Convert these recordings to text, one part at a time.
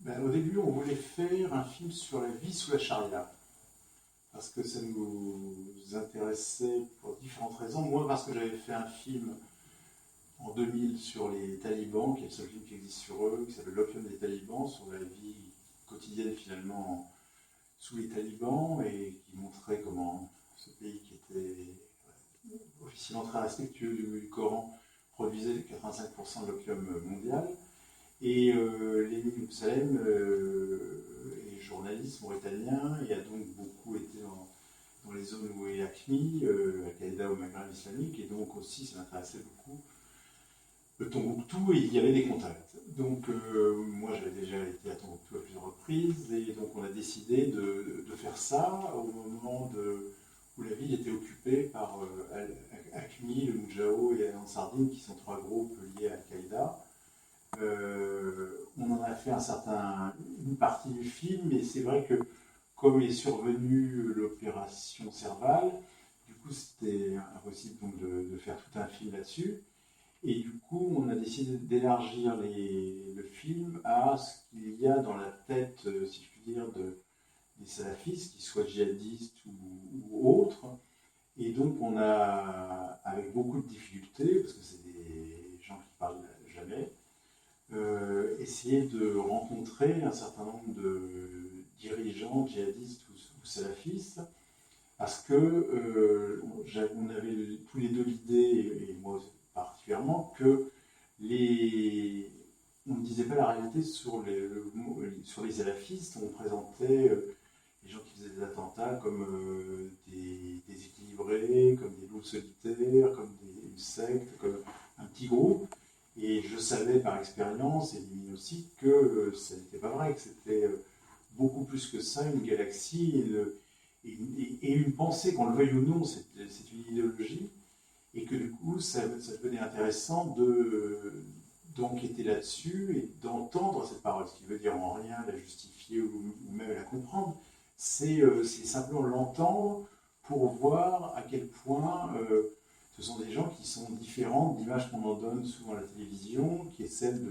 Au début, on voulait faire un film sur la vie sous la charia, parce que ça nous intéressait pour différentes raisons. Moi, parce que j'avais fait un film en 2000 sur les talibans, qui est le seul film qui existe sur eux, qui s'appelle L'opium des talibans, sur la vie quotidienne finalement sous les talibans, et qui montrait comment ce pays qui était officiellement très respectueux du Coran produisait 85% de l'opium mondial. Et Lémi Moussalem est journaliste mauritanien et a donc beaucoup été dans les zones où est AQMI, Al-Qaïda au Maghreb islamique, et donc aussi ça m'intéressait beaucoup le Tombouctou, et il y avait des contacts. Donc moi j'avais déjà été à Tombouctou à plusieurs reprises, et donc on a décidé de faire ça au moment où la ville était occupée par AQMI, le Moudjahou et Ansardine, qui sont trois groupes liés à Al-Qaïda. On en a fait une partie du film, et c'est vrai que comme est survenue l'opération Serval, du coup c'était impossible donc de faire tout un film là-dessus. Et du coup, on a décidé d'élargir le film à ce qu'il y a dans la tête, si je puis dire, des salafistes, qu'ils soient djihadistes ou autres. Et donc, on a, avec beaucoup de difficultés, parce que c'est des gens qui parlent jamais, essayé de rencontrer un certain nombre de dirigeants djihadistes ou salafistes, parce que on avait tous les deux l'idée, et moi particulièrement, que on ne disait pas la réalité sur les salafistes. On présentait les gens qui faisaient des attentats comme des déséquilibrés, comme des loups solitaires, comme une secte, comme un petit groupe. Et je savais par expérience, et lui aussi, que ça n'était pas vrai, que c'était beaucoup plus que ça, une galaxie, et une pensée, qu'on le veuille ou non, c'est une idéologie, et que du coup, ça devenait intéressant d'enquêter là-dessus et d'entendre cette parole, ce qui veut dire en rien la justifier ou même la comprendre, c'est simplement l'entendre pour voir à quel point ce sont des gens qui sont différents de l'image qu'on en donne souvent à la télévision, qui est celle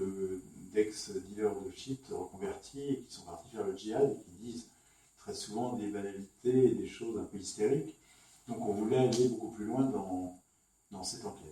d'ex-dealers de shit reconvertis et qui sont partis faire le djihad et qui disent très souvent des banalités et des choses un peu hystériques. Donc on voulait aller beaucoup plus loin dans cette enquête.